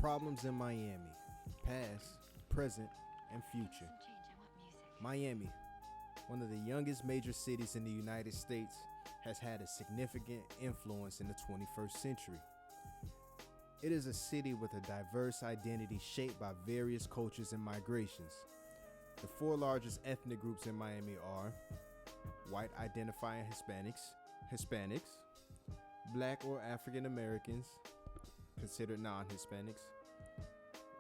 Problems in Miami, past, present, and future. Miami, one of the youngest major cities in the United States, has had a significant influence in the 21st century. It is a city with a diverse identity shaped by various cultures and migrations. The four largest ethnic groups in Miami are white identifying Hispanics, Black or African Americans, considered non-Hispanics,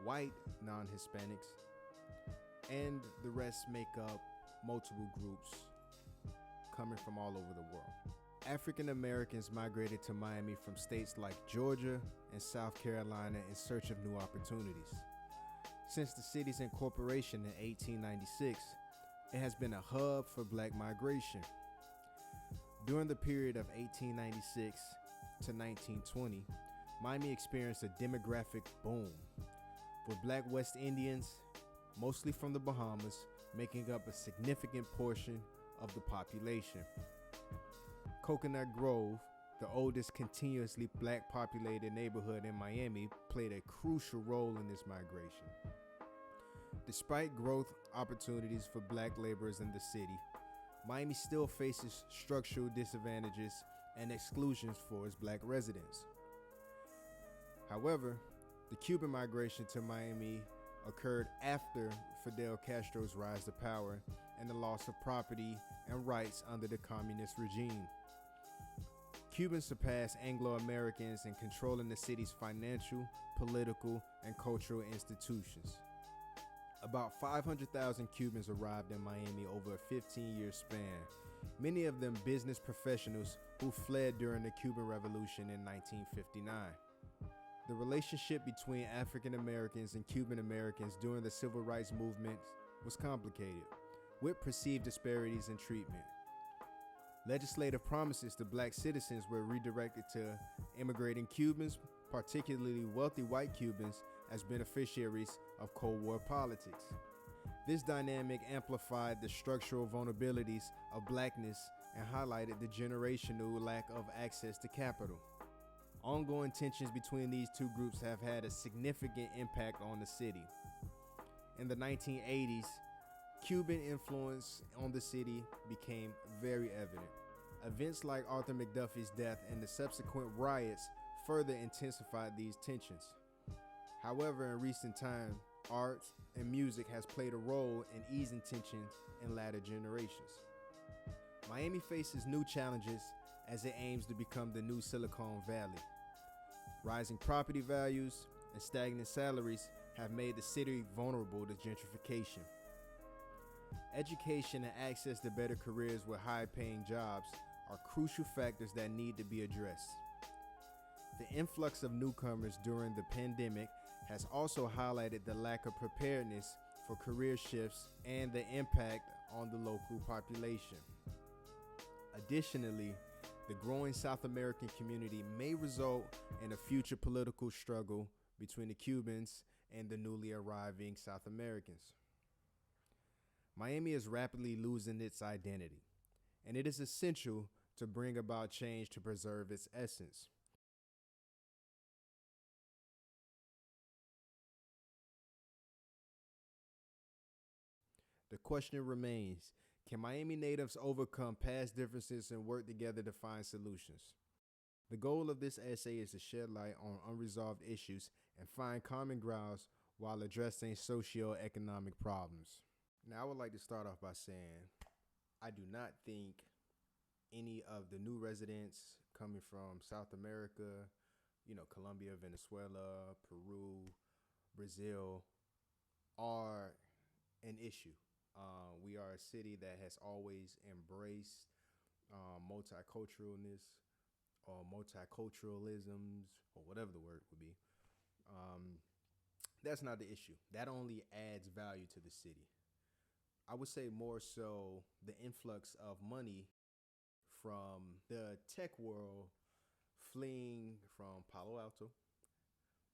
white non-Hispanics, and the rest make up multiple groups coming from all over the world. African Americans migrated to Miami from states like Georgia and South Carolina in search of new opportunities. Since the city's incorporation in 1896, it has been a hub for Black migration. During the period of 1896 to 1920, Miami experienced a demographic boom, with Black West Indians, mostly from the Bahamas, making up a significant portion of the population. Coconut Grove, the oldest continuously Black populated neighborhood in Miami, played a crucial role in this migration. Despite growth opportunities for Black laborers in the city, Miami still faces structural disadvantages and exclusions for its Black residents. However, the Cuban migration to Miami occurred after Fidel Castro's rise to power and the loss of property and rights under the communist regime. Cubans surpassed Anglo-Americans in controlling the city's financial, political, and cultural institutions. About 500,000 Cubans arrived in Miami over a 15-year span, many of them business professionals who fled during the Cuban Revolution in 1959. The relationship between African Americans and Cuban Americans during the Civil Rights Movement was complicated, with perceived disparities in treatment. Legislative promises to Black citizens were redirected to immigrating Cubans, particularly wealthy white Cubans, as beneficiaries of Cold War politics. This dynamic amplified the structural vulnerabilities of Blackness and highlighted the generational lack of access to capital. Ongoing tensions between these two groups have had a significant impact on the city. In the 1980s, Cuban influence on the city became very evident. Events like Arthur McDuffie's death and the subsequent riots further intensified these tensions. However, in recent time, art and music has played a role in easing tension in latter generations. Miami faces new challenges as it aims to become the new Silicon Valley. Rising property values and stagnant salaries have made the city vulnerable to gentrification. Education and access to better careers with high-paying jobs are crucial factors that need to be addressed. The influx of newcomers during the pandemic has also highlighted the lack of preparedness for career shifts and the impact on the local population. Additionally, the growing South American community may result in a future political struggle between the Cubans and the newly arriving South Americans. Miami is rapidly losing its identity, and it is essential to bring about change to preserve its essence. The question remains, can Miami natives overcome past differences and work together to find solutions? The goal of this essay is to shed light on unresolved issues and find common grounds while addressing socio-economic problems. Now, I would like to start off by saying I do not think any of the new residents coming from South America, Colombia, Venezuela, Peru, Brazil, are an issue. We are a city that has always embraced multiculturalness or multiculturalisms, or whatever the word would be. That's not the issue. That only adds value to the city. I would say more so the influx of money from the tech world fleeing from Palo Alto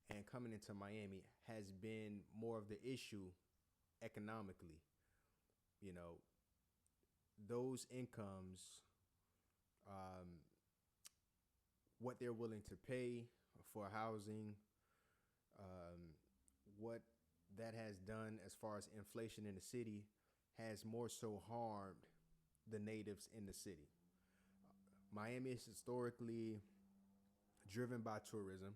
and coming into Miami has been more of the issue economically. Those incomes, what they're willing to pay for housing, what that has done as far as inflation in the city has more so harmed the natives in the city. Miami is historically driven by tourism,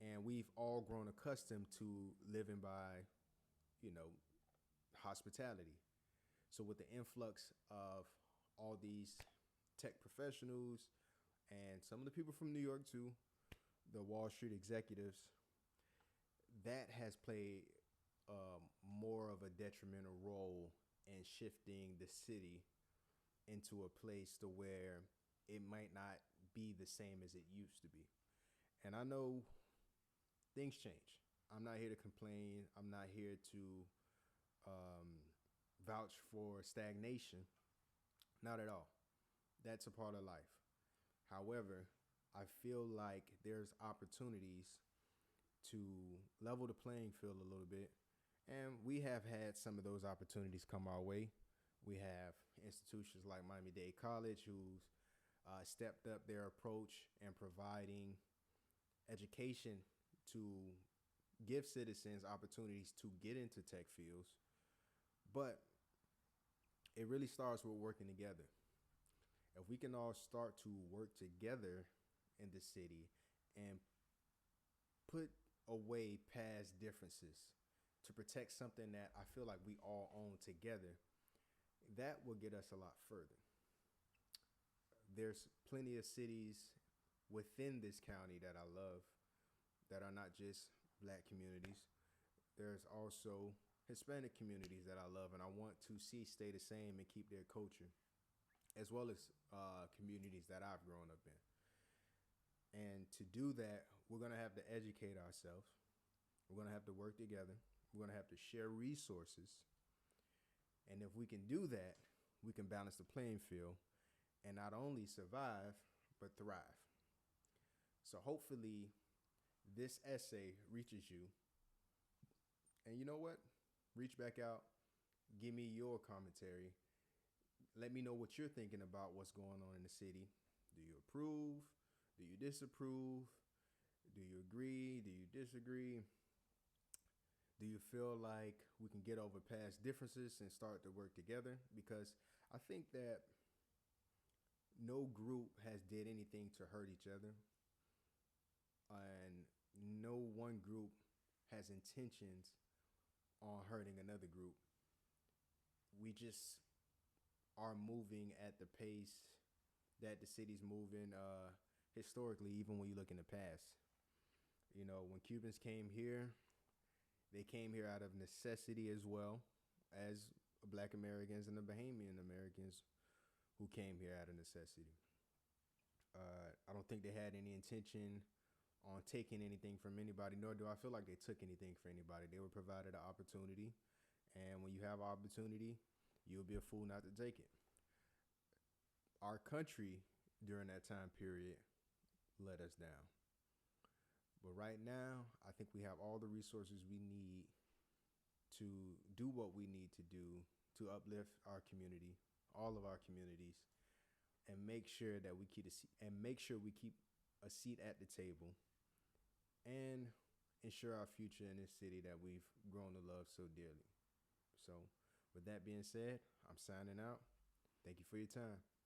and we've all grown accustomed to living by, you know, hospitality. So with the influx of all these tech professionals and some of the people from New York too, the Wall Street executives, that has played more of a detrimental role in shifting the city into a place to where it might not be the same as it used to be. And I know things change. I'm not here to complain. I'm not here to um, vouch for stagnation. Not at all. That's a part of life. However, I feel like there's opportunities to level the playing field a little bit. And we have had some of those opportunities come our way. We have institutions like Miami-Dade College who's stepped up their approach and providing education to give citizens opportunities to get into tech fields. But it really starts with working together. If we can all start to work together in the city and put away past differences to protect something that I feel like we all own together, that will get us a lot further. There's plenty of cities within this county that I love that are not just black communities. There's also Hispanic communities that I love and I want to see stay the same and keep their culture, as well as communities that I've grown up in. And to do that, we're going to have to educate ourselves. We're going to have to work together. We're going to have to share resources. And if we can do that, we can balance the playing field and not only survive, but thrive. So hopefully this essay reaches you. And you know what? Reach back out. Give me your commentary. Let me know what you're thinking about what's going on in the city. Do you approve? Do you disapprove? Do you agree? Do you disagree? Do you feel like we can get over past differences and start to work together? Because I think that no group has did anything to hurt each other. And no one group has intentions on hurting another group. We just are moving at the pace that the city's moving historically, even when you look in the past. You know, when Cubans came here, they came here out of necessity as well as Black Americans and the Bahamian Americans who came here out of necessity. I don't think they had any intention on taking anything from anybody, nor do I feel like they took anything from anybody. They were provided an opportunity, and when you have an opportunity, you'll be a fool not to take it. Our country during that time period let us down. But right now, I think we have all the resources we need to do what we need to do to uplift our community, all of our communities, and make sure that we keep a seat at the table and ensure our future in this city that we've grown to love so dearly. So, with that being said, I'm signing out. Thank you for your time.